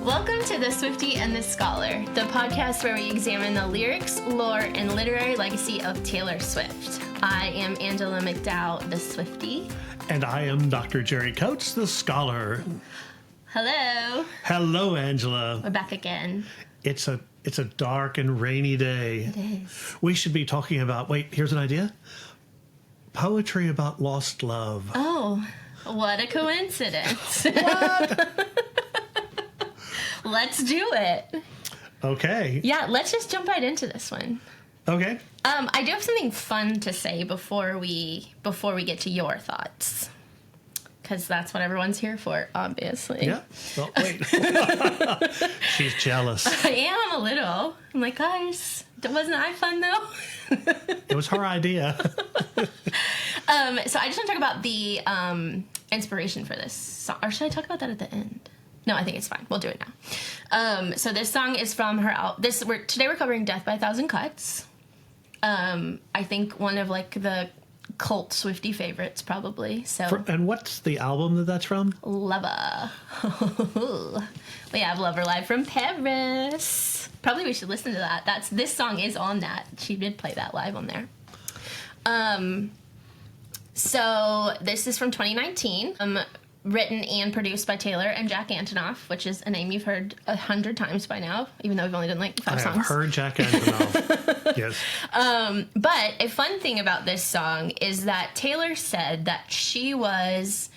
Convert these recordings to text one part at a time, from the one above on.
Welcome to the Swiftie and The Scholar, the podcast where we examine the lyrics, lore, and literary legacy of Taylor Swift. I am Angela McDowell, the Swiftie. And I am Dr. Jerry Coates, the Scholar. Hello. Hello, Angela. We're back again. It's a dark and rainy day. It is. We should be talking about, here's an idea. Poetry about lost love. Oh, what a coincidence. What? Let's do it. Okay. Yeah, let's just jump right into this one. Okay. I do have something fun to say before we get to your thoughts. Because that's what everyone's here for, obviously. Yeah. Well, wait. She's jealous. I am a little. I'm like, guys, wasn't I fun though? It was her idea. So I just want to talk about the inspiration for this song. Or should I talk about that at the end? No, I think it's fine. We'll do it now. So this song is from her album. Today we're covering Death by a Thousand Cuts. I think one of like the cult Swiftie favorites, probably. So. And what's the album that's from? Lover. We have Lover Live from Paris. Probably we should listen to that. This song is on that. She did play that live on there. So this is from 2019. Written and produced by Taylor and Jack Antonoff, which is a name you've heard 100 times by now, even though we've only done like 5 songs. I have heard Jack Antonoff. Yes. But a fun thing about this song is that Taylor said that she was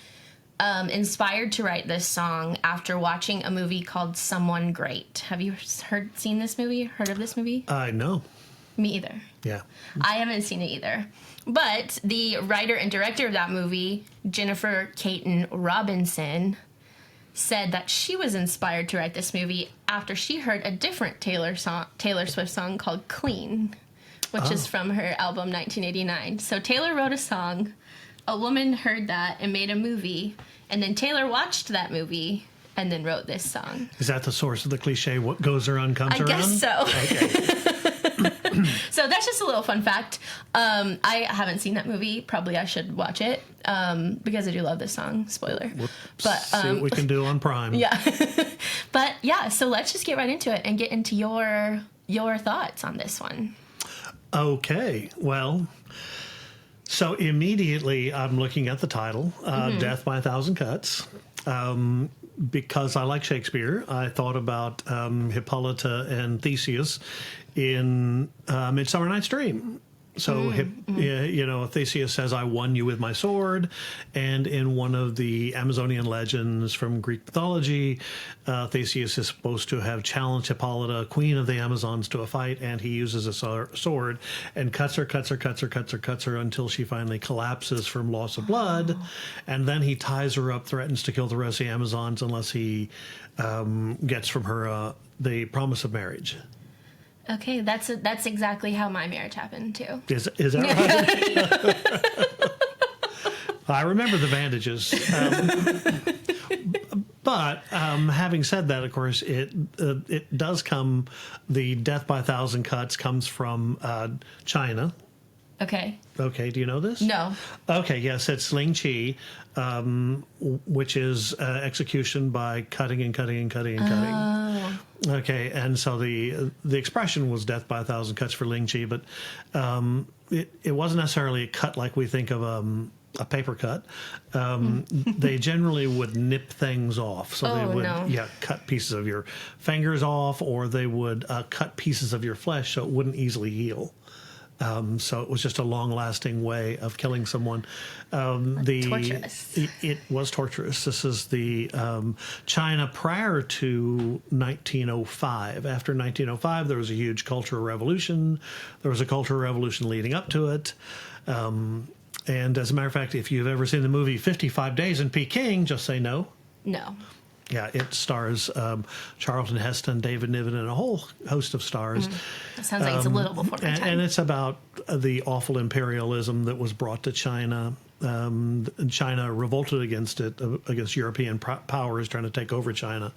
inspired to write this song after watching a movie called Someone Great. Have you seen this movie? Heard of this movie? No. Me either. Yeah. I haven't seen it either. But the writer and director of that movie, Jennifer Caton Robinson, said that she was inspired to write this movie after she heard a different Taylor Swift song called Clean, which is from her album 1989. So Taylor wrote a song, a woman heard that and made a movie, and then Taylor watched that movie and then wrote this song. Is that the source of the cliche, what goes around comes around? I guess so. Okay. So that's just a little fun fact. I haven't seen that movie. Probably I should watch it because I do love this song. Spoiler. But see what we can do on Prime. Yeah. But yeah, so let's just get right into it and get into your thoughts on this one. Okay. Well, so immediately I'm looking at the title, Death by a Thousand Cuts. Because I like Shakespeare, I thought about Hippolyta and Theseus in Midsummer Night's Dream. So, Theseus says, I won you with my sword. And in one of the Amazonian legends from Greek mythology, Theseus is supposed to have challenged Hippolyta, queen of the Amazons, to a fight. And he uses a sword and cuts her until she finally collapses from loss of blood. And then he ties her up, threatens to kill the rest of the Amazons unless he gets from her the promise of marriage. Okay, that's exactly how my marriage happened too. Is that right? I remember the bandages. But having said that, of course, it does come. The Death by a Thousand Cuts comes from China. Okay. Okay, do you know this? No. Okay, yes, it's Lingchi, which is execution by cutting and cutting and cutting and cutting. Oh. Okay, and so the expression was death by a thousand cuts for Lingchi, but it wasn't necessarily a cut like we think of a paper cut. They generally would nip things off. So they would cut pieces of your fingers off, or they would cut pieces of your flesh so it wouldn't easily heal. So it was just a long-lasting way of killing someone. Torturous. It was torturous. This is the China prior to 1905. After 1905, there was a huge cultural revolution. There was a cultural revolution leading up to it. And as a matter of fact, if you've ever seen the movie 55 Days in Peking, just say no. No. Yeah, it stars Charlton Heston, David Niven, and a whole host of stars. That sounds like it's a little before my time. And it's about the awful imperialism that was brought to China. China revolted against it, against European powers trying to take over China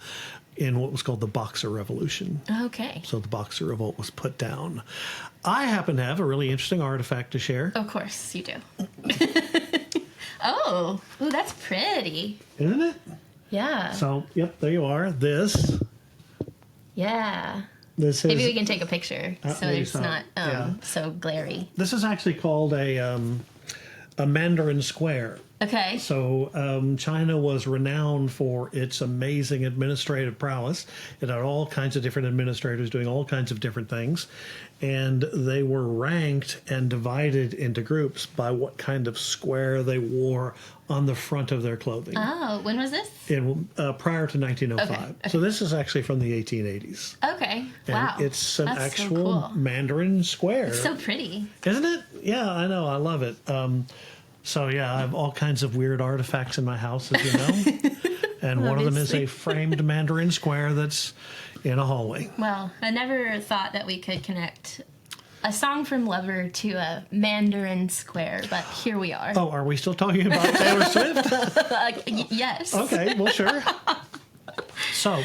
in what was called the Boxer Revolution. Okay. So the Boxer Revolt was put down. I happen to have a really interesting artifact to share. Of course you do. Oh, ooh, that's pretty. Isn't it? Yeah. So, yep, there you are. This Yeah. This is, Maybe we can take a picture so maybe it's so. not Yeah. so glary. This is actually called a Mandarin Square. Okay. So China was renowned for its amazing administrative prowess. It had all kinds of different administrators doing all kinds of different things. And they were ranked and divided into groups by what kind of square they wore on the front of their clothing. Oh, when was this? Prior to 1905. Okay. So this is actually from the 1880s. Okay. And Wow. it's an That's actual so cool. Mandarin Square. It's so pretty. Isn't it? Yeah, I know. I love it. So, yeah, I have all kinds of weird artifacts in my house, as you know. And one of them is a framed Mandarin Square that's in a hallway. Well, I never thought that we could connect a song from Lover to a Mandarin Square, but here we are. Oh, are we still talking about Taylor Swift? Yes. Okay, well, sure. So,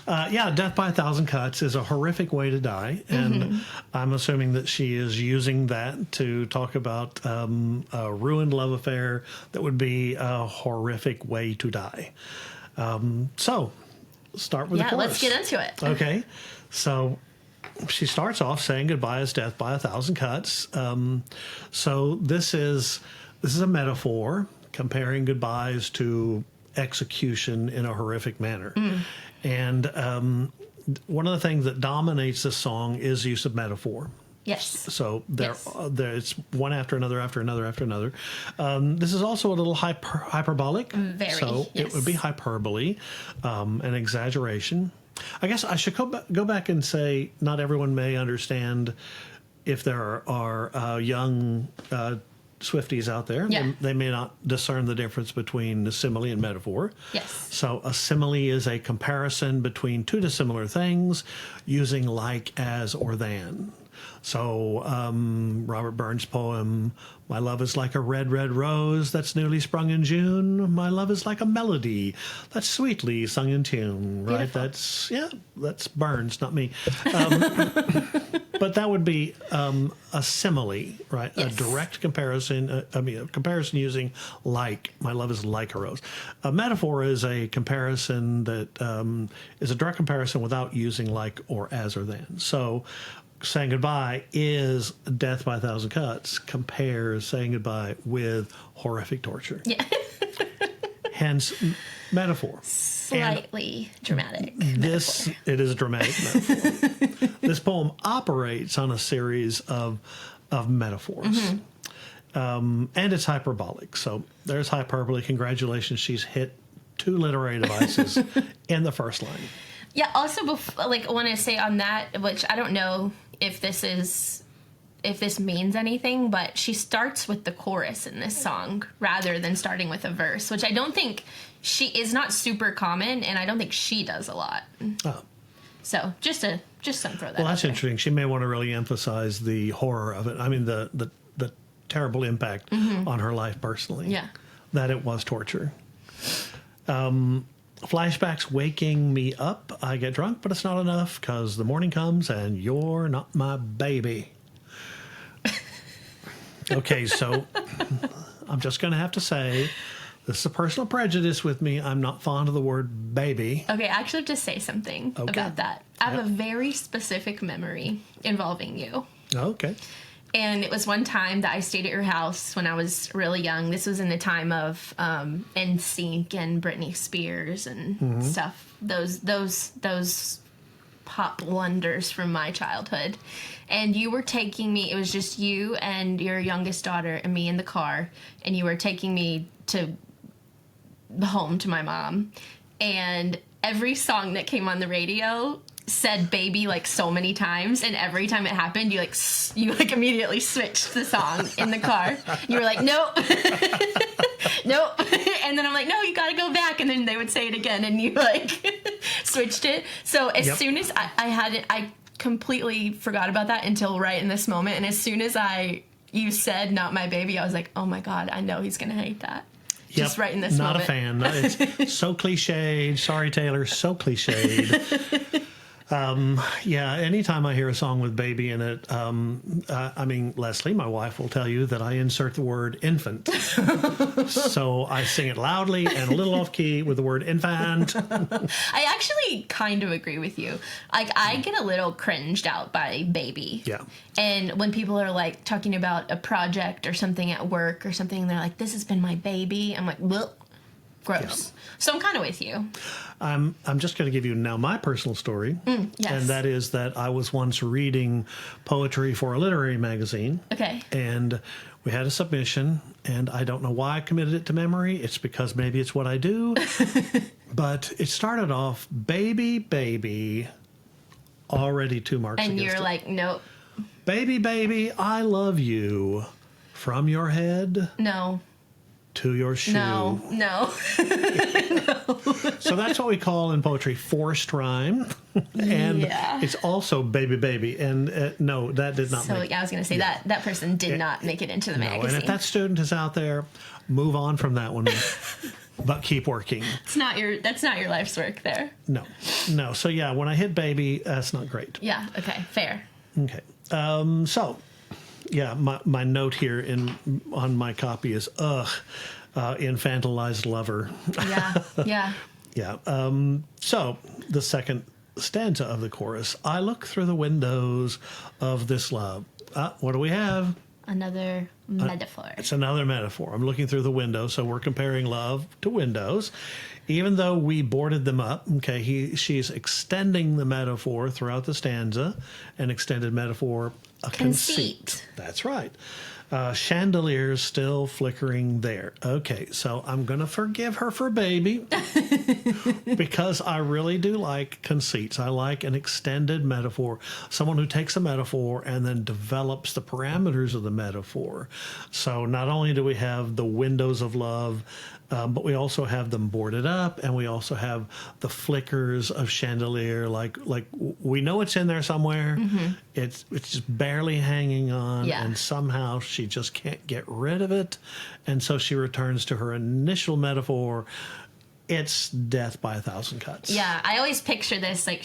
death by a thousand cuts is a horrific way to die, and I'm assuming that she is using that to talk about a ruined love affair that would be a horrific way to die. So, start with the chorus. Let's get into it. Okay, so she starts off saying goodbye is death by a thousand cuts. So this is a metaphor comparing goodbyes to execution in a horrific manner. And one of the things that dominates this song is use of metaphor. Yes. So it's one after another, after another, after another. This is also a little hyperbolic. Very, so yes. It would be hyperbole, an exaggeration. I guess I should go back and say not everyone may understand if there are young Swifties out there. Yeah. They may not discern the difference between the simile and metaphor. Yes. So a simile is a comparison between two dissimilar things using like, as, or than. So Robert Burns' poem, "My love is like a red, red rose that's newly sprung in June. My love is like a melody that's sweetly sung in tune." Right? Beautiful. That's Burns, not me. But that would be a simile, right? Yes. A direct comparison. A comparison using like. My love is like a rose. A metaphor is a comparison that is a direct comparison without using like or as or than. So saying goodbye is death by a thousand cuts compares saying goodbye with horrific torture. Yeah. Hence, metaphor. Slightly dramatic. It is a dramatic metaphor. This poem operates on a series of metaphors. And it's hyperbolic. So there's hyperbole. Congratulations, she's hit 2 literary devices in the first line. Yeah, also, I want to say on that, which I don't know if this means anything, but she starts with the chorus in this song rather than starting with a verse, which I don't think is not super common, and I don't think she does a lot. Oh. So just some throw that. Well, that's out there. interesting. She may want to really emphasize the horror of it. I mean, the terrible impact on her life personally. Yeah. That it was torture. Flashbacks waking me up. I get drunk, but it's not enough because the morning comes and you're not my baby. Okay, so I'm just going to have to say this is a personal prejudice with me. I'm not fond of the word baby. Okay, I actually have to say something about that. I have a very specific memory involving you. Okay. And it was one time that I stayed at your house when I was really young. This was in the time of NSYNC and Britney Spears and stuff. Those pop wonders from my childhood. And you were taking me, it was just you and your youngest daughter and me in the car. And you were taking me home to my mom. And every song that came on the radio said baby like so many times, and every time it happened you immediately switched the song in the car. You were like, nope. Nope. And then I'm like, no, you gotta go back, and then they would say it again, and you switched it. So as soon as I completely forgot about that until right in this moment, and as soon as you said not my baby, I was like, oh my god, I know he's gonna hate that. Just right in this moment. Not a fan. It's so cliched. Sorry, Taylor, so cliched. Yeah, anytime I hear a song with baby in it, Leslie, my wife, will tell you that I insert the word infant. So I sing it loudly and a little off key with the word infant. I actually kind of agree with you. Like, I get a little cringed out by baby. Yeah. And when people are like talking about a project or something at work or something, they're like, this has been my baby. I'm like, well, gross. Yeah. So I'm kind of with you. I'm just going to give you now my personal story. Yes. And that is that I was once reading poetry for a literary magazine. Okay. And we had a submission, and I don't know why I committed it to memory. It's because maybe it's what I do. But it started off, baby, baby, already 2 marks and against you're it. like, nope. Baby, baby, I love you. From your head No. to your shoe. No. No. So that's what we call in poetry forced rhyme. And Yeah. it's also baby, baby. And no, that did not So make yeah, I was going to say that person did not make it into the No, magazine. and if that student is out there, move on from that one, but keep working. That's not your life's work there. No. So yeah, when I hit baby, that's not great. Yeah. Okay. Fair. Okay. So yeah, my note here on my copy is infantilized lover. Yeah. Yeah. Yeah. So the second stanza of the chorus: I look through the windows of this love. What do we have? Another metaphor. It's another metaphor. I'm looking through the window, so we're comparing love to windows. Even though we boarded them up, okay, she's extending the metaphor throughout the stanza, an extended metaphor, a conceit. That's right. Chandeliers still flickering there. Okay, so I'm going to forgive her for baby because I really do like conceits. I like an extended metaphor, someone who takes a metaphor and then develops the parameters of the metaphor. So not only do we have the windows of love, but we also have them boarded up, and we also have the flickers of chandelier. Like we know it's in there somewhere. Mm-hmm. It's just barely hanging on, and somehow she just can't get rid of it, and so she returns to her initial metaphor. It's death by 1,000 cuts. Yeah, I always picture this like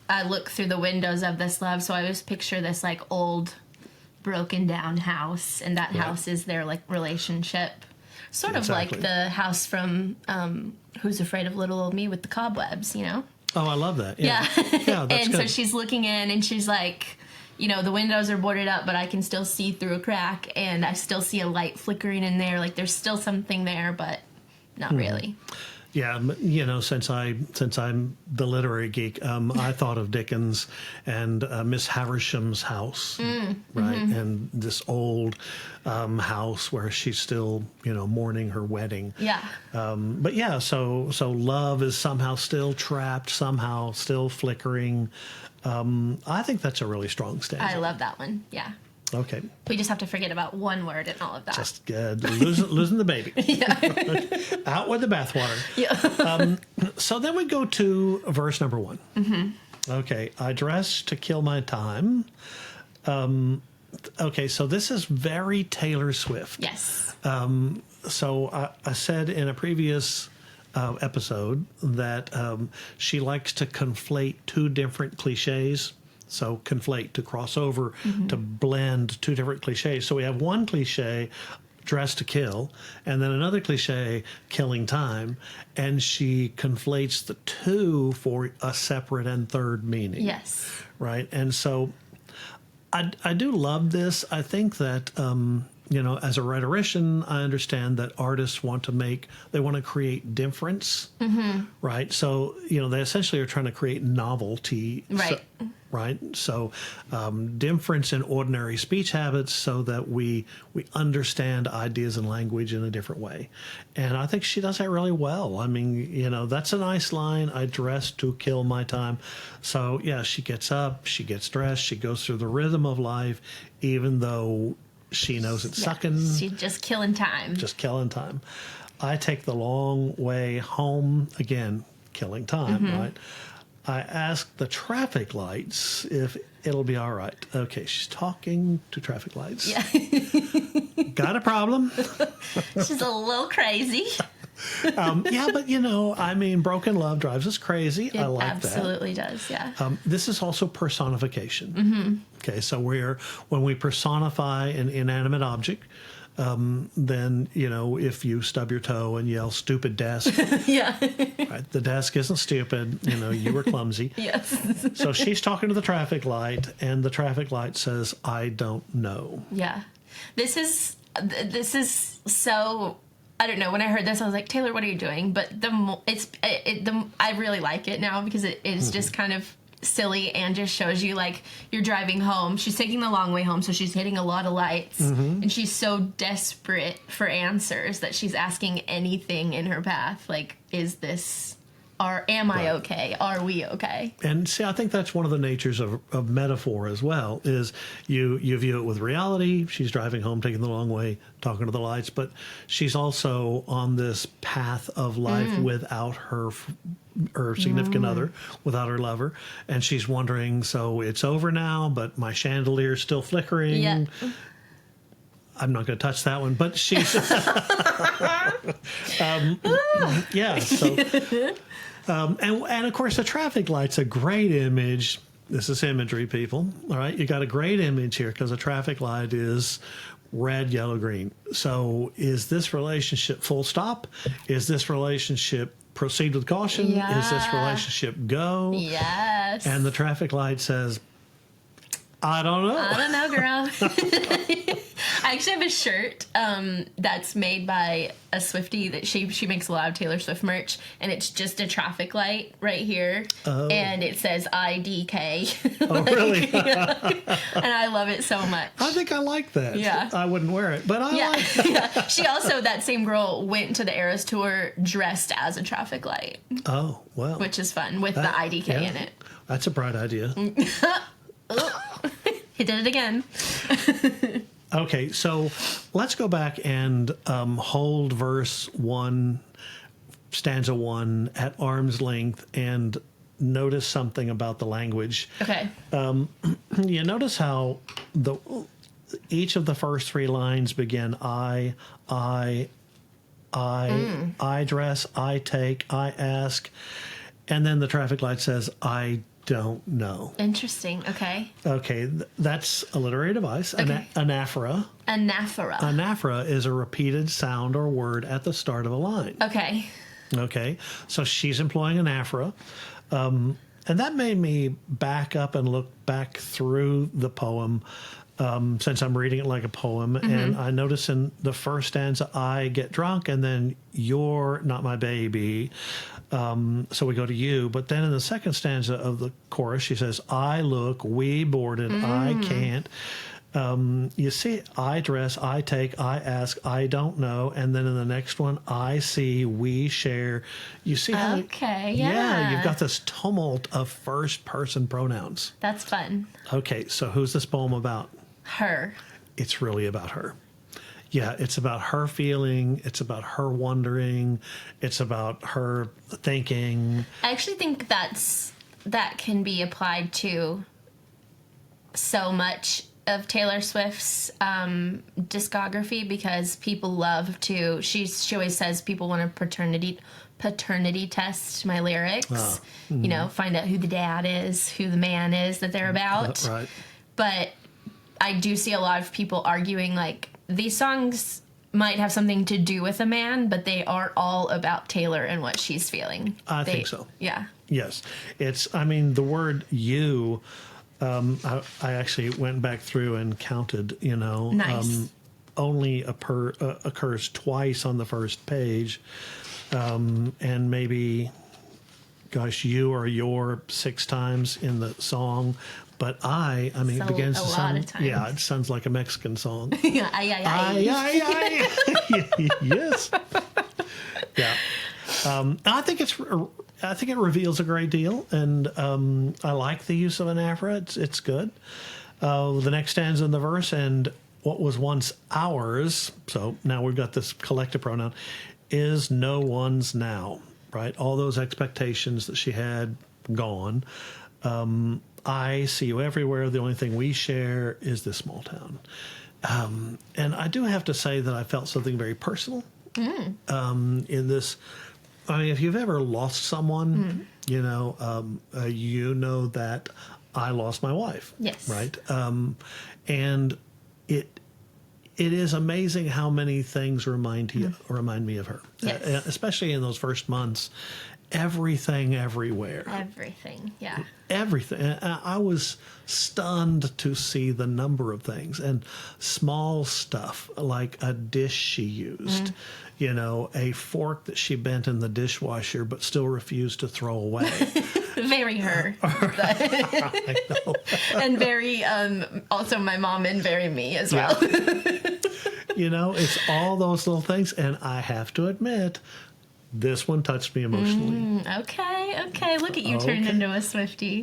I look through the windows of this love, so I always picture this like old, broken down house, and that house is their like relationship. Sort of like the house from Who's Afraid of Little Old Me with the cobwebs, you know? Oh, I love that. Yeah. Yeah, that's and good. so she's looking in and she's like, you know, the windows are boarded up, but I can still see through a crack and I still see a light flickering in there. Like there's still something there, but not really. Yeah, you know, since I'm the literary geek, I thought of Dickens and Miss Havisham's house, right? Mm-hmm. And this old house where she's still, you know, mourning her wedding. Yeah. But yeah, so love is somehow still trapped, somehow still flickering. I think that's a really strong stanza. I love that one. Yeah. Okay. We just have to forget about one word and all of that. Just losing the baby. Yeah. Out with the bathwater. Yeah. So then we go to verse number 1. Mm-hmm. Okay. I dress to kill my time. Okay. So this is very Taylor Swift. Yes. So I said in a previous episode that she likes to conflate 2 different cliches. So conflate, to cross over, to blend 2 different cliches. So we have one cliche, dress to kill, and then another cliche, killing time. And she conflates the 2 for a separate and third meaning. Yes. Right? And so I do love this. I think that, you know, as a rhetorician, I understand that artists want to create difference. Mm-hmm. Right? So, you know, they essentially are trying to create novelty. Right. So difference in ordinary speech habits so that we understand ideas and language in a different way. And I think she does that really well. I mean, you know, that's a nice line. I dress to kill my time. So, yeah, she gets up, she gets dressed, she goes through the rhythm of life, even though she knows it's sucking. She's just killing time. Just killing time. I take the long way home, again, killing time, right? I ask the traffic lights if it'll be all right. Okay, she's talking to traffic lights. Yeah. Got a problem? She's a little crazy. Yeah, but I mean, broken love drives us crazy. I like that. It absolutely does, yeah. This is also personification. Okay, so when we personify an inanimate object, then, if you stub your toe and yell, stupid desk, Yeah. right, the desk isn't stupid, you were clumsy. Yes. So she's talking to the traffic light, and the traffic light says, I don't know. Yeah. This is so, I don't know. When I heard this, I was like, Taylor, what are you doing? But I really like it now because it is just kind of silly and just shows you, like, you're driving home. She's taking the long way home, so she's hitting a lot of lights. And she's so desperate for answers that she's asking anything in her path. Like, am I okay? Are we okay? And see, I think that's one of the natures of metaphor as well, is you view it with reality. She's driving home, taking the long way, talking to the lights, but she's also on this path of life without her significant other, without her lover. And she's wondering, so it's over now, but my chandelier's still flickering. Yeah. I'm not going to touch that one, but she's... yeah, so... and of course, the traffic light's a great image. This is imagery, people. All right, you got a great image here because a traffic light is red, yellow, green. So is this relationship full stop? Is this relationship proceed with caution? Yeah. Is this relationship go? Yes. And the traffic light says, I don't know. I don't know, girl. I actually have a shirt that's made by a Swiftie that she makes a lot of Taylor Swift merch, and it's just a traffic light right here, and it says IDK. Oh, really? Yeah. And I love it so much. I think I like that. Yeah. I wouldn't wear it, but I like it. Yeah. She also, that same girl, went to the Eras Tour dressed as a traffic light. Oh, well. Which is fun, with the IDK in it. That's a bright idea. He did it again. Okay, so let's go back and hold verse 1, stanza 1 at arm's length and notice something about the language. Okay. You notice how each of the first 3 lines begin I dress, I take, I ask, and then the traffic light says I don't know. Interesting. Okay. Okay, that's a literary device. Okay. Anaphora. Anaphora. Anaphora is a repeated sound or word at the start of a line. Okay. Okay, so she's employing anaphora. And that made me back up and look back through the poem, since I'm reading it like a poem. And I notice in the first stanza, I get drunk, and then you're not my baby. So we go to you. But then in the second stanza of the chorus, she says, I look, we boarded, I can't. You see, I dress, I take, I ask, I don't know. And then in the next one, I see, we share. You see how... Okay, yeah, you've got this tumult of first-person pronouns. That's fun. Okay, so who's this poem about? Her. It's really about her. Yeah, it's about her feeling. It's about her wondering. It's about her thinking. I actually think that can be applied to so much of Taylor Swift's discography, because people love to. She always says people want to paternity test my lyrics. Find out who the dad is, who the man is that they're about. Right. But I do see a lot of people arguing, like, these songs might have something to do with a man, but they are all about Taylor and what she's feeling. I think so. Yeah. Yes. The word you, I actually went back through and counted, Nice. only occurs twice on the first page. And maybe, gosh, you or your 6 times in the song. But it begins to sound... Yeah, it sounds like a Mexican song. Yeah, yes. Yeah. I think it reveals a great deal, and I like the use of anaphora. It's good. The next stanza in the verse, and what was once ours, so now we've got this collective pronoun, is no one's now, right? All those expectations that she had, gone. I see you everywhere. The only thing we share is this small town. And I do have to say that I felt something very personal in this. I mean, if you've ever lost someone, you know that I lost my wife. Yes. Right. And it is amazing how many things remind me of her. Yes. Especially in those first months. Everything, everywhere. Everything, yeah. Everything. I was stunned to see the number of things and small stuff like a dish she used, you know, a fork that she bent in the dishwasher but still refused to throw away. Very her. I know. And very, also my mom and very me as well. You know, it's all those little things. And I have to admit, this one touched me emotionally. Okay. Look at you turning into a Swiftie.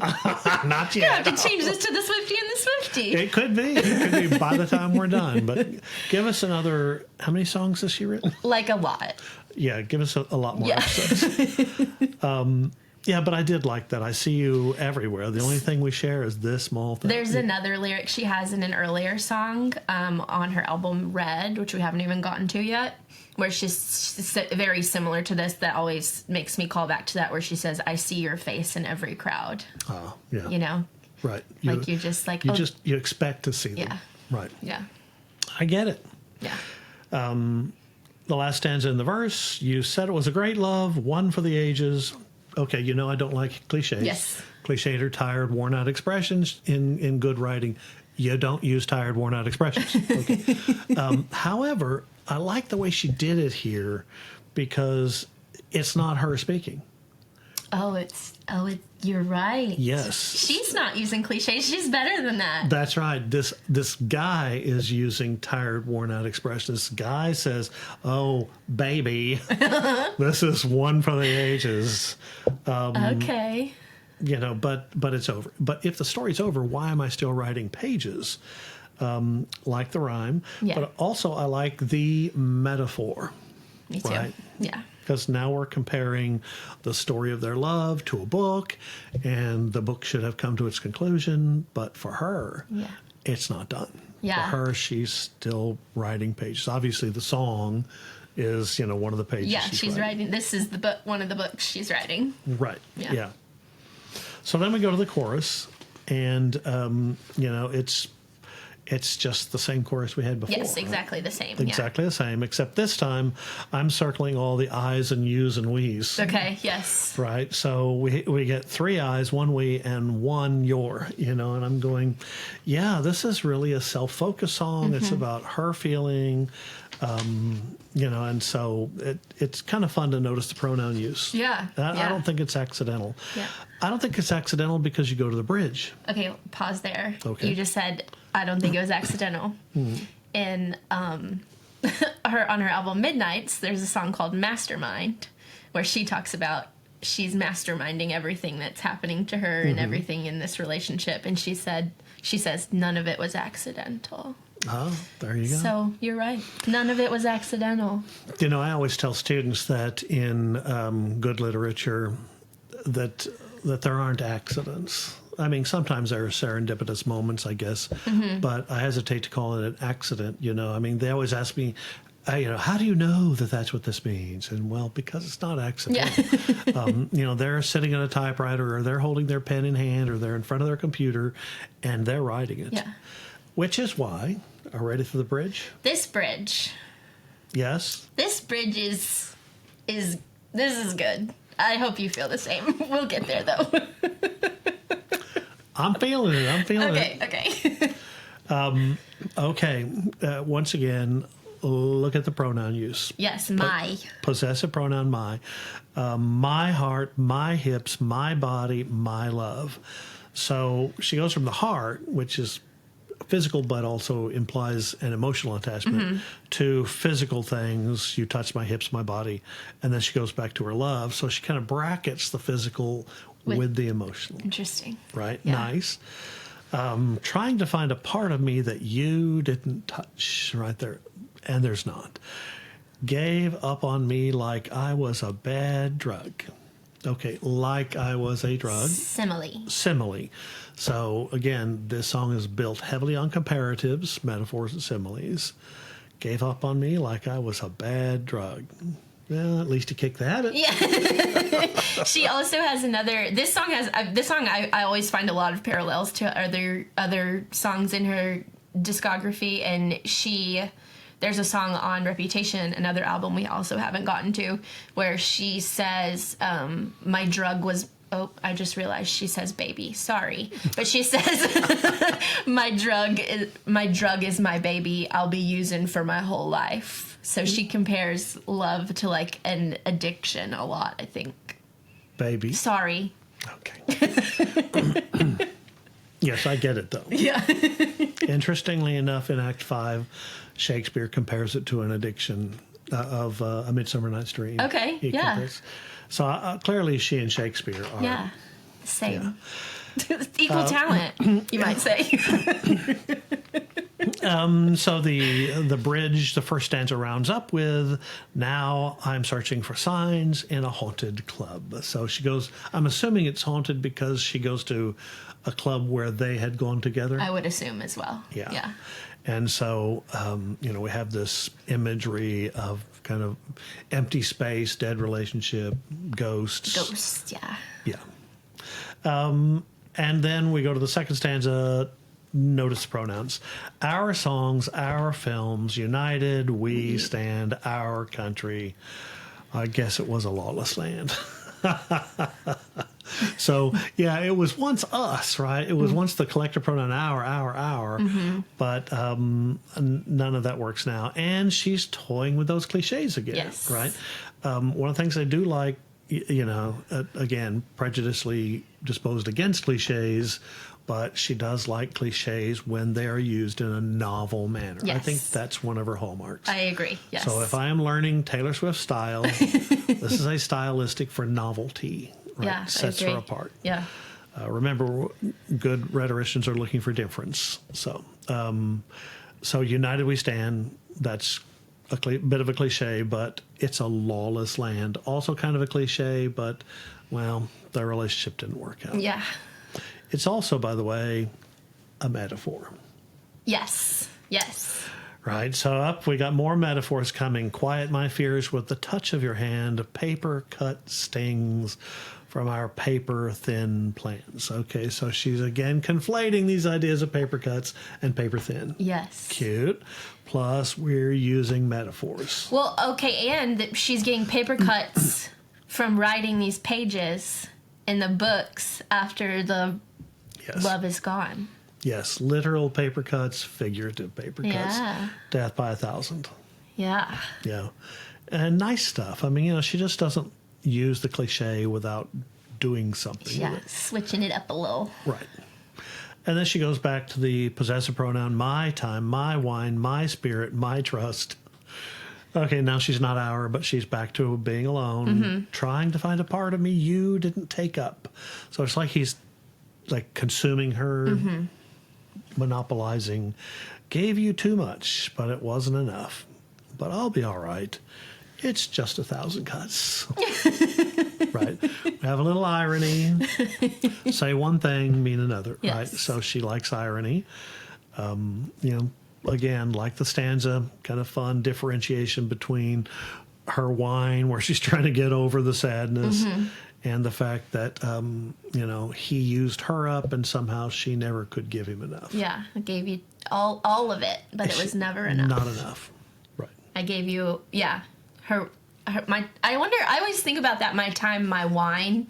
Not You yet. have to change this to the Swiftie and the Swiftie. It could be. It could be by the time we're done. But give us another. How many songs has she written? Like a lot. Yeah, give us a lot more Yeah. episodes. Yeah, but I did like that. I see you everywhere. The only thing we share is this small thing. There's another lyric she has in an earlier song on her album Red, which we haven't even gotten to yet, where she's very similar to this that always makes me call back to that, where she says, I see your face in every crowd. Oh, yeah. You know? Right. Like you're just like, You expect to see them. Yeah. Right. Yeah. I get it. Yeah. The last stanza in the verse, you said it was a great love, one for the ages. Okay, you know I don't like cliches. Yes. Cliched or tired, worn out expressions in good writing. You don't use tired, worn out expressions. Okay. However, I like the way she did it here because it's not her speaking. You're right. Yes. She's not using cliches. She's better than that. That's right. This guy is using tired, worn out expressions. This guy says, "Oh, baby, this is one for the ages." Okay. You know, but it's over. But if the story's over, why am I still writing pages? Like the rhyme, Yeah. but also I like the metaphor. Me too. Right. Yeah. Because now we're comparing the story of their love to a book, and the book should have come to its conclusion. But for her, it's not done. Yeah. For her, she's still writing pages. Obviously, the song is, you know, one of the pages. Yeah, she's writing. This is the book. One of the books she's writing. Right. Yeah. Yeah. So then we go to the chorus, and you know, it's just the same chorus we had before. Yes, exactly the same. Exactly the same, except this time I'm circling all the I's and U's and we's. Okay, yes. Right, so we get 3 I's, 1 we, and 1 your, you know, and I'm going, yeah, this is really a self-focused song. It's about her feeling, you know, and so it's kind of fun to notice the pronoun use. Yeah. I don't think it's accidental. Yeah. I don't think it's accidental because you go to the bridge. Okay, pause there. Okay. You just said, I don't think it was accidental. In on her album Midnights, there's a song called Mastermind, where she talks about she's masterminding everything that's happening to her and everything in this relationship. And she says none of it was accidental. Oh, there you go. So you're right. None of it was accidental. You know, I always tell students that in good literature that there aren't accidents. I mean, sometimes there are serendipitous moments, I guess, but I hesitate to call it an accident. You know, I mean, they always ask me, you know, how do you know that that's what this means? And well, because it's not accidental. Yeah. You know, they're sitting at a typewriter, or they're holding their pen in hand, or they're in front of their computer, and they're writing it. Yeah. Which is why, are you ready for the bridge? This bridge. Yes. This bridge is this is good. I hope you feel the same. We'll get there though. I'm feeling it. Okay. Okay. Once again, look at the pronoun use. Yes, my. Possessive pronoun my. My heart, my hips, my body, my love. So she goes from the heart, which is physical but also implies an emotional attachment, to physical things. You touch my hips, my body. And then she goes back to her love. So she kind of brackets the physical with the emotional. Interesting. Right? Yeah. Nice. Trying to find a part of me that you didn't touch, right there. And there's not. Gave up on me like I was a bad drug. Okay, like I was a drug. Simile. So again, this song is built heavily on comparatives, metaphors, and similes. gave up on me like I was a bad drug. Well, at least he kicked the habit. Yeah. She also has another. This song I always find a lot of parallels to other songs in her discography, and there's a song on Reputation, another album we also haven't gotten to, where she says, my drug was. Oh, I just realized she says baby. Sorry. But she says, my drug is my baby. I'll be using for my whole life. So she compares love to like an addiction a lot, I think. Baby. Sorry. Okay. Yes, I get it though. Yeah. Interestingly enough, in Act 5, Shakespeare compares it to an addiction of A Midsummer Night's Dream. Okay, yeah. So clearly she and Shakespeare are... Yeah, same. Yeah. Equal talent, you might say. So the bridge, the first stanza rounds up with, now I'm searching for signs in a haunted club. So she goes, I'm assuming it's haunted because she goes to a club where they had gone together. I would assume as well. Yeah. And so, we have this imagery of kind of empty space, dead relationship, ghosts. Ghosts, yeah. Yeah. And then we go to the second stanza. Notice the pronouns. Our songs, our films, united, we stand, our country. I guess it was a lawless land. So, yeah, it was once us, right? It was once the collective pronoun our. But none of that works now. And she's toying with those cliches again, yes. Right? One of the things I do like, again, prejudicially disposed against cliches, but she does like cliches when they are used in a novel manner. Yes. I think that's one of her hallmarks. I agree, yes. So if I am learning Taylor Swift style, this is a stylistic for novelty. Right? Yeah, Sets I agree. her apart. Yeah. Remember, good rhetoricians are looking for difference. So, united we stand, that's a bit of a cliche, but it's a lawless land. Also kind of a cliche, but, well, their relationship didn't work out. Yeah. It's also, by the way, a metaphor. Yes. Right, so we got more metaphors coming. Quiet my fears with the touch of your hand. Paper cut stings from our paper thin plans. Okay, so she's again conflating these ideas of paper cuts and paper thin. Yes. Cute. Plus, we're using metaphors. Well, okay, and she's getting paper cuts from writing these pages in the books after the love is gone. Yes, literal paper cuts, figurative paper cuts. Yeah. Death by 1,000. Yeah. Yeah. And nice stuff. I mean, she just doesn't use the cliche without doing something. Yeah, with it. switching it up a little. Right. And then she goes back to the possessive pronoun, my time, my wine, my spirit, my trust. Okay, now she's not our, but she's back to being alone, trying to find a part of me you didn't take up. So it's like he's like consuming her, monopolizing. Gave you too much, but it wasn't enough. But I'll be all right. It's just 1,000 cuts. Right. We have a little irony. Say one thing, mean another. Yes. Right. So she likes irony. Again, like the stanza, kind of fun differentiation between her whine, where she's trying to get over the sadness, and the fact that, he used her up and somehow she never could give him enough. Yeah, I gave you all of it, but it was never enough. Not enough. Right. I gave you, I always think about that, my time, my wine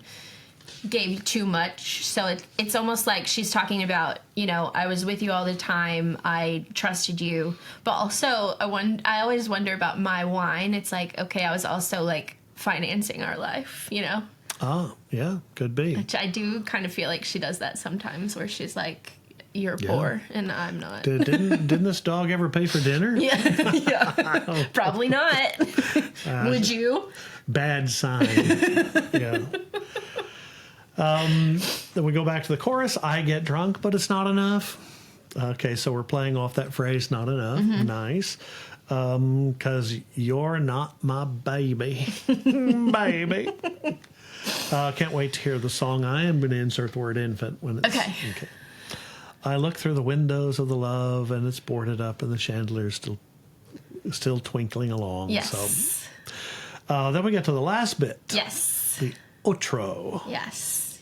gave you too much. So it's almost like she's talking about, I was with you all the time, I trusted you, but also I always wonder about my wine. It's like, okay, I was also like financing our life, Ah, yeah, could be. Which I do kind of feel like she does that sometimes, where she's like, you're poor and I'm not. Didn't this dog ever pay for dinner? Yeah. Probably not. Would you? Bad sign. Yeah. Then we go back to the chorus. I get drunk, but it's not enough. Okay, so we're playing off that phrase, not enough. Nice. Because you're not my baby. Baby. Can't wait to hear the song. I am going to insert the word infant when it's... Okay. I look through the windows of the love, and it's boarded up, and the chandelier's still still twinkling along. Yes. So then we get to the last bit. Yes. The outro. Yes.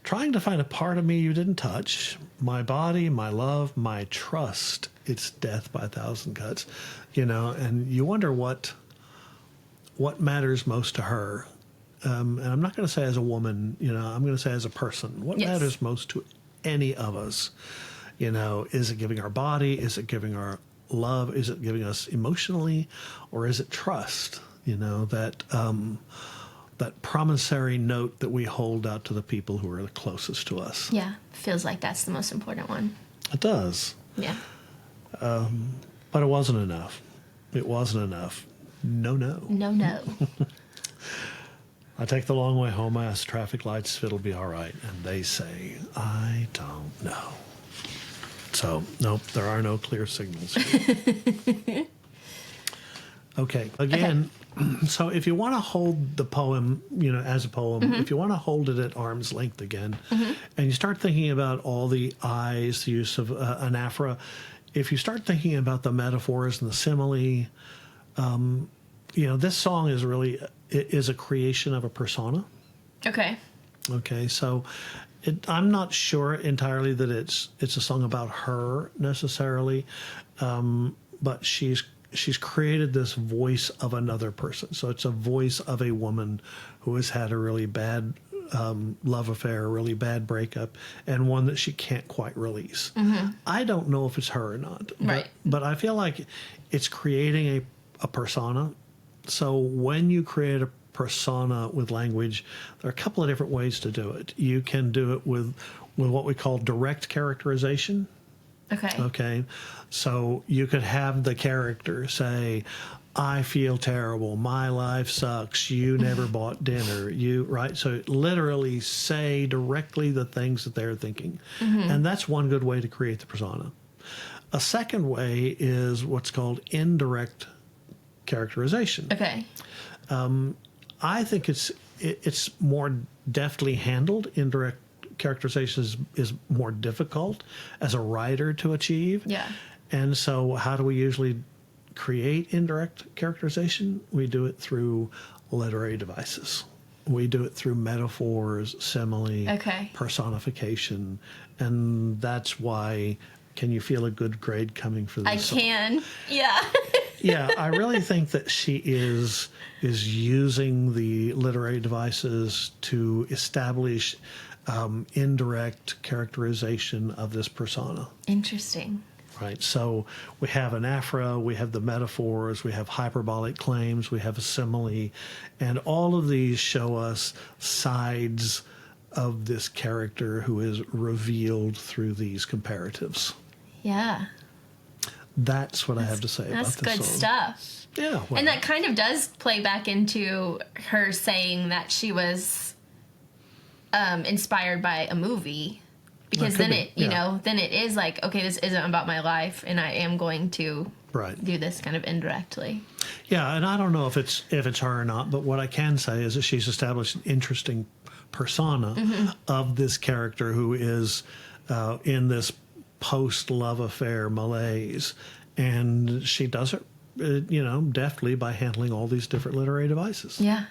Trying to find a part of me you didn't touch. My body, my love, my trust. It's death by a thousand cuts. And you wonder what matters most to her. And I'm not going to say as a woman, I'm going to say as a person. What matters most to any of us? Is it giving our body? Is it giving our love? Is it giving us emotionally? Or is it trust? That promissory note that we hold out to the people who are the closest to us. Yeah, feels like that's the most important one. It does. Yeah. But it wasn't enough. It wasn't enough. No. No. I take the long way home. I ask traffic lights if it'll be all right. And they say, I don't know. So, nope, there are no clear signals here. Okay. Again, so if you want to hold the poem, as a poem, if you want to hold it at arm's length again, and you start thinking about all the I's, the use of anaphora, if you start thinking about the metaphors and the simile, this song is a creation of a persona. Okay. Okay, so I'm not sure entirely that it's a song about her necessarily, but she's created this voice of another person. So it's a voice of a woman who has had a really bad love affair, a really bad breakup, and one that she can't quite release. I don't know if it's her or not. Right. But I feel like it's creating a persona. So when you create a persona with language, there are a couple of different ways to do it. You can do it with what we call direct characterization. Okay. So you could have the character say, I feel terrible. My life sucks. You never bought dinner. Right? So literally say directly the things that they're thinking. And that's one good way to create the persona. A second way is what's called indirect characterization. Okay. I think it's more deftly handled. Indirect characterization is more difficult as a writer to achieve. Yeah. And so how do we usually create indirect characterization? We do it through literary devices. We do it through metaphors, simile, personification. And that's why, can you feel a good grade coming for this song? I can. Yeah. Yeah, I really think that she is using the literary devices to establish indirect characterization of this persona. Interesting. Right. So we have anaphora, we have the metaphors, we have hyperbolic claims, we have a simile, and all of these show us sides of this character who is revealed through these comparatives. Yeah. That's what I have to say about this song. That's good stuff. Yeah. Well, and that kind of does play back into her saying that she was inspired by a movie. Because then then it is like, okay, this isn't about my life, and I am going to do this kind of indirectly. Yeah, and I don't know if it's her or not, but what I can say is that she's established an interesting persona of this character who is in this post-love affair malaise, and she does it, deftly by handling all these different literary devices. Yeah.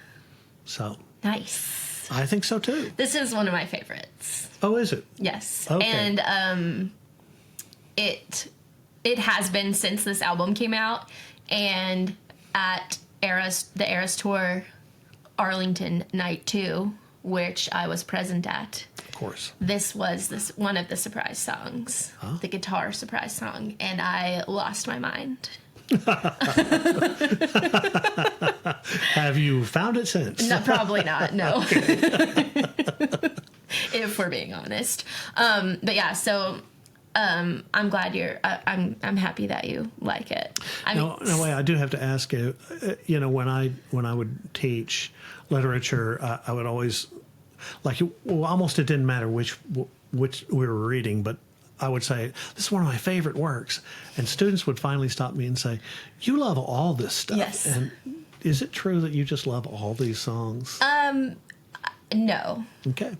So. Nice. I think so too. This is one of my favorites. Oh, is it? Yes. Okay. And it has been since this album came out, and at the Eras Tour Arlington Night 2, which I was present at. Of course. This was one of the surprise songs, the guitar surprise song, and I lost my mind. Have you found it since? No, probably not. No. If we're being honest. But yeah, so I'm glad I'm happy that you like it. No, wait, I do have to ask you, when I would teach literature, I would always, almost it didn't matter which we were reading, but I would say, this is one of my favorite works. And students would finally stop me and say, you love all this stuff. Yes. And is it true that you just love all these songs? No. Okay.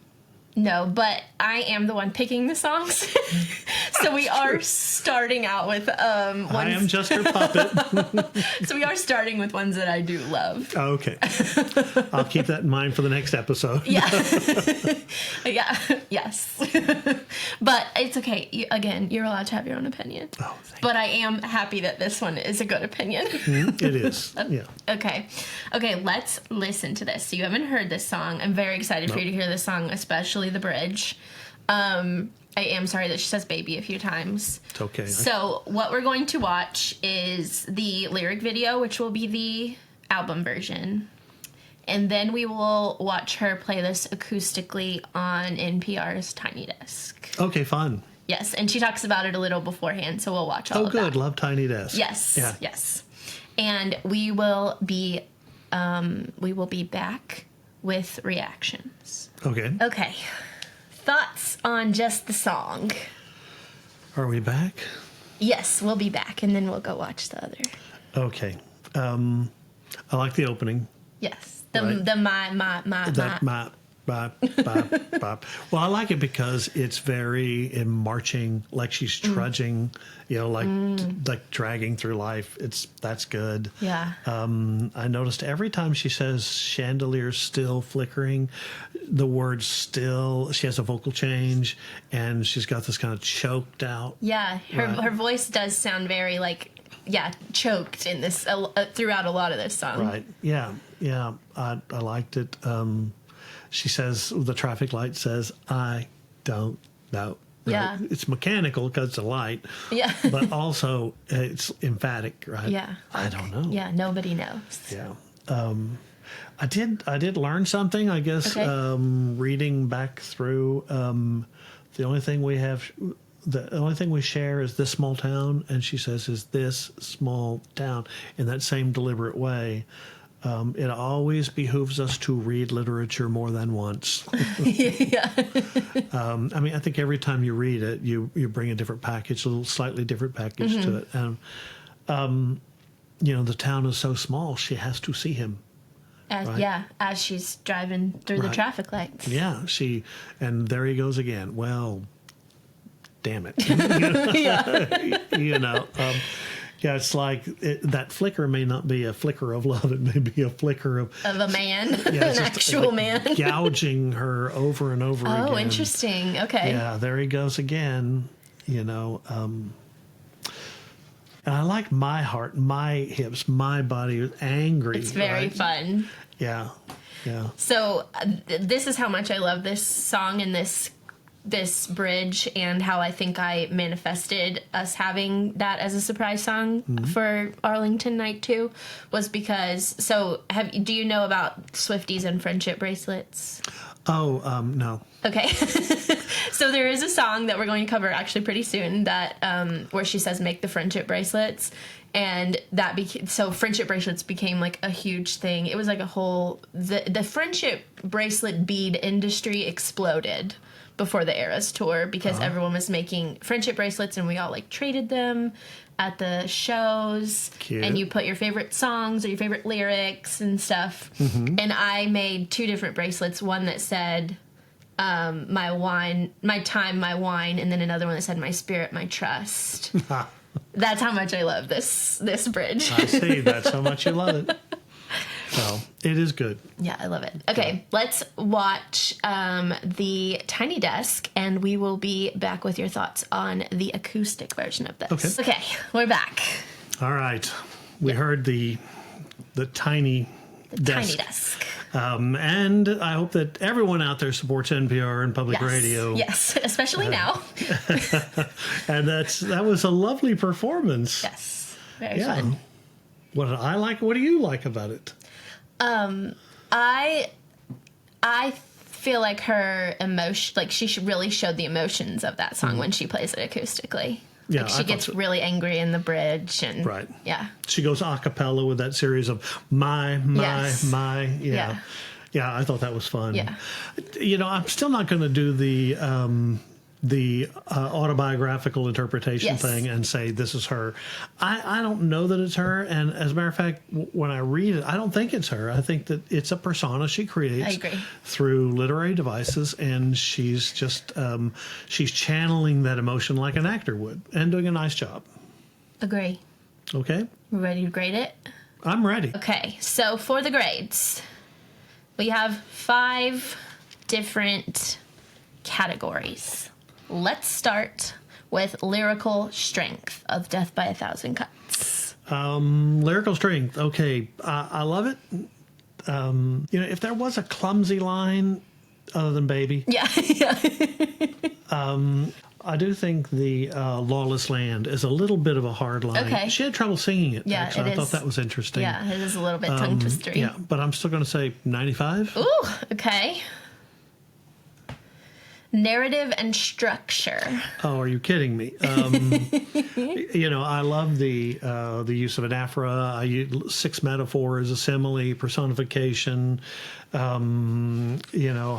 No, but I am the one picking the songs. So we are starting out with ones. I am just her puppet. So we are starting with ones that I do love. Okay. I'll keep that in mind for the next episode. Yeah. Yeah. Yes. But it's okay. Again, you're allowed to have your own opinion. Oh, but I am happy that this one is a good opinion. It is. Yeah. Okay. Okay, let's listen to this. So you haven't heard this song. I'm very excited for you to hear this song, especially the bridge. I am sorry that she says baby a few times. It's okay. So what we're going to watch is the lyric video, which will be the album version. And then we will watch her play this acoustically on NPR's Tiny Desk. Okay, fun. Yes, and she talks about it a little beforehand, so we'll watch all of that. Oh, good. Love Tiny Desk. Yes. Yeah. Yes. And we will be back with reactions. Okay. Okay. Thoughts on just the song? Are we back? Yes, we'll be back, and then we'll go watch the other. Okay. I like the opening. Yes. Right. The my. Well, I like it because it's very in marching, like she's trudging, like dragging through life. That's good. Yeah. I noticed every time she says chandelier still flickering, the word still, she has a vocal change, and she's got this kind of choked out. Yeah, her voice does sound very choked in this throughout a lot of this song. Right. Yeah. Yeah. I liked it. She says, the traffic light says, I don't know. Right? Yeah. It's mechanical because it's a light. Yeah. But also it's emphatic, right? Yeah. I don't know. Yeah, nobody knows. Yeah. I did learn something, I guess, Okay. Reading back through. The only thing we share is this small town, and she says is this small town in that same deliberate way. It always behooves us to read literature more than once. Yeah. I think every time you read it, you bring a different package, a little slightly different package to it. And, the town is so small, she has to see him. Right? Yeah, as she's driving through the traffic lights. Yeah, and there he goes again. Well, damn it. Yeah. Yeah, it's like that flicker may not be a flicker of love. It may be a flicker of a man, an actual man. Gouging her over and over again. Oh, interesting. Okay. Yeah, there he goes again, And I like my heart, my hips, my body is angry. It's very fun. Yeah, yeah. So this is how much I love this song and this bridge, and how I think I manifested us having that as a surprise song for Arlington Night 2 was because, do you know about Swifties and friendship bracelets? Oh, no. Okay. So there is a song that we're going to cover actually pretty soon that where she says make the friendship bracelets, and that so friendship bracelets became like a huge thing. It was like a whole the friendship bracelet bead industry exploded before the Eras tour because everyone was making friendship bracelets, and we all like traded them at the shows. Cute. And you put your favorite songs or your favorite lyrics and stuff. And I made 2 different bracelets, one that said my wine, my time, my wine, and then another one that said my spirit, my trust. That's how much I love this bridge. I see. That's how much you love it. So it is good. Yeah, I love it. Okay, let's watch the Tiny Desk, and we will be back with your thoughts on the acoustic version of this. Okay, we're back. All right. We heard the Tiny Desk. Tiny Desk. And I hope that everyone out there supports NPR and public radio. Yes, especially now. And that was a lovely performance. Yes, very fun. What did I like? What do you like about it? I feel like her emotion, like she really showed the emotions of that song when she plays it acoustically. Yeah, like she gets really angry in the bridge, and yeah, she goes a cappella with that series of my. Yeah, I thought that was fun. Yeah, I'm still not going to do the autobiographical interpretation Yes. thing and say this is her. I don't know that it's her, and as a matter of fact, when I read it, I don't think it's her. I think that it's a persona she creates I agree. through literary devices, and she's just she's channeling that emotion like an actor would, and doing a nice job. Agree. Okay, We're ready to grade it? I'm ready. Okay, so for the grades, we have 5 different categories. Let's start with lyrical strength of Death by a Thousand Cuts. Lyrical strength. Okay, I love it. If there was a clumsy line other than baby, Yeah. I do think the Lawless Land is a little bit of a hard line. Okay. She had trouble singing it. Yeah, actually. it I thought is. that was interesting. Yeah, it is a little bit tongue twistery. Yeah, but I'm still going to say 95. Ooh, okay. Narrative and structure. Oh, are you kidding me? I love the use of anaphora. I use 6 metaphors, a simile, personification,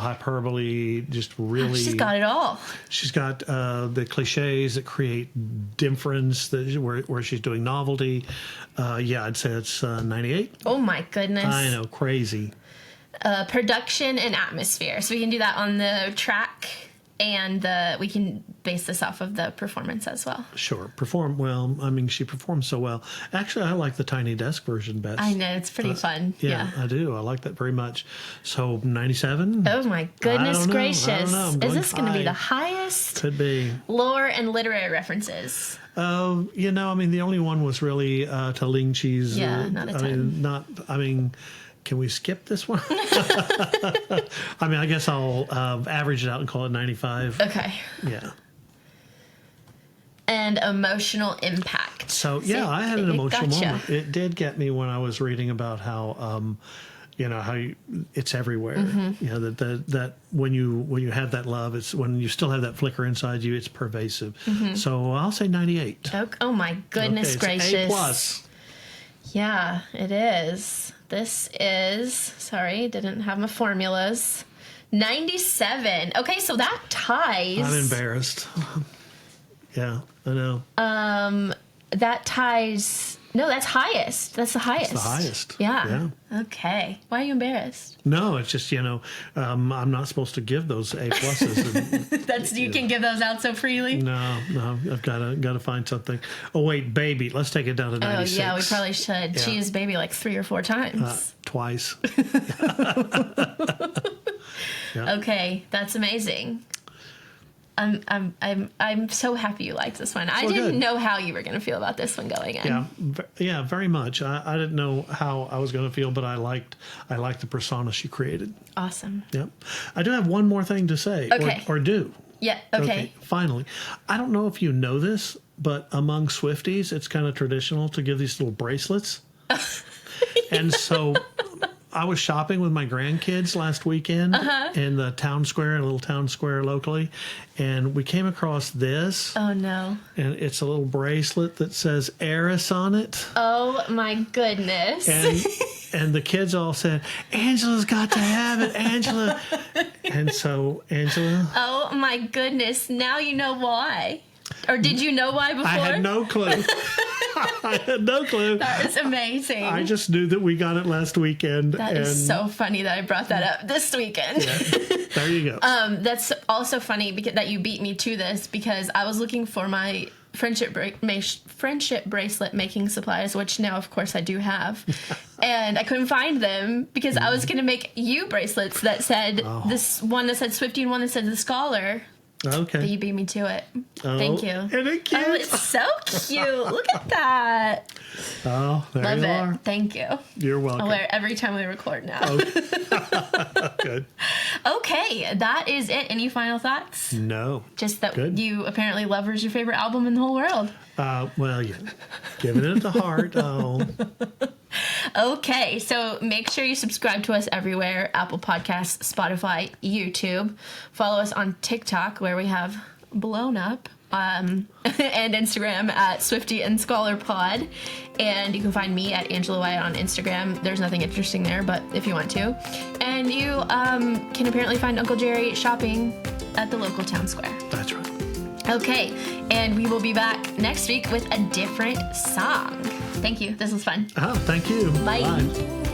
hyperbole. Just really, She's got it all. She's got the cliches that create difference. Where she's doing novelty. I'd say it's 98. Oh my goodness. I know, crazy. Production and atmosphere. So we can do that on the track, and we can base this off of the performance as well. Sure. Perform well. I mean, she performs so well. Actually, I like the Tiny Desk version best. I know, it's pretty fun. Yeah. I do. I like that very much. So 97? Oh my goodness gracious. I don't know. I'm Is going this going to be high. the highest? Could be. Lore and literary references. The only one was really to Lingchi's. Yeah, not a ton. Can we skip this one? I guess I'll average it out and call it 95. Okay. Yeah. And emotional impact. So, See, I had an it emotional gotcha. moment. It did get me when I was reading about how, it's everywhere. Mm-hmm. That when you have that love, it's when you still have that flicker inside you, it's pervasive. Mm-hmm. So I'll say 98. Oh my goodness Okay, it's gracious. A+. Yeah, it is. This is, sorry, didn't have my formulas. 97. Okay, so that ties. I'm embarrassed. Yeah, I know. That ties. No, that's highest. That's the highest. It's the highest. Yeah. Okay. Why are you embarrassed? No, it's just I'm not supposed to give those A pluses. You can give those out so freely. No, I've got to find something. Oh wait, baby, let's take it down to 96. Oh yeah, we probably should. Yeah. She used baby like 3 or 4 times. Twice. Yeah. Okay, that's amazing. I'm so happy you liked this one. I Well, didn't good. know how you were going to feel about this one going in. Yeah, very much. I didn't know how I was going to feel, but I liked the persona she created. Awesome. Yep. I do have one more thing to say. Okay. Or do. Yeah. Okay. Finally, I don't know if you know this, but among Swifties, it's kind of traditional to give these little bracelets. And so I was shopping with my grandkids last weekend in the town square, a little town square locally, and we came across this. Oh no. And it's a little bracelet that says Eris on it. Oh my goodness. And the kids all said, Angela's got to have it, Angela. And so, Angela. Oh my goodness. Now you know why. Or did you know why before? I had no clue. I had no clue. That is amazing. I just knew that we got it last weekend. That is so funny that I brought that up this weekend. Yeah. There you go. That's also funny that you beat me to this, because I was looking for my friendship bracelet making supplies, which now of course I do have, and I couldn't find them because I was going to make you bracelets that said this one that said Swiftie and one that said The Scholar. Okay. But you beat me to it. Thank you. Isn't it cute? Oh, it's so cute. Look at that. Oh, there Love you it. are. Thank you. You're welcome. I'll wear it every time we record now. Good. Okay, that is it. Any final thoughts? No. Just that Good. you apparently Lover's your favorite album in the whole world. Well, yeah. Giving it the heart. Oh. Okay, so make sure you subscribe to us everywhere: Apple Podcasts, Spotify, YouTube. Follow us on TikTok, where we have blown up, and Instagram at Swiftie and Scholar Pod. And you can find me at Angela Wyatt on Instagram. There's nothing interesting there, but if you want to. And you can apparently find Uncle Jerry shopping at the local town square. That's right. Okay, and we will be back next week with a different song. Thank you. This was fun. Thank you. Bye. Bye.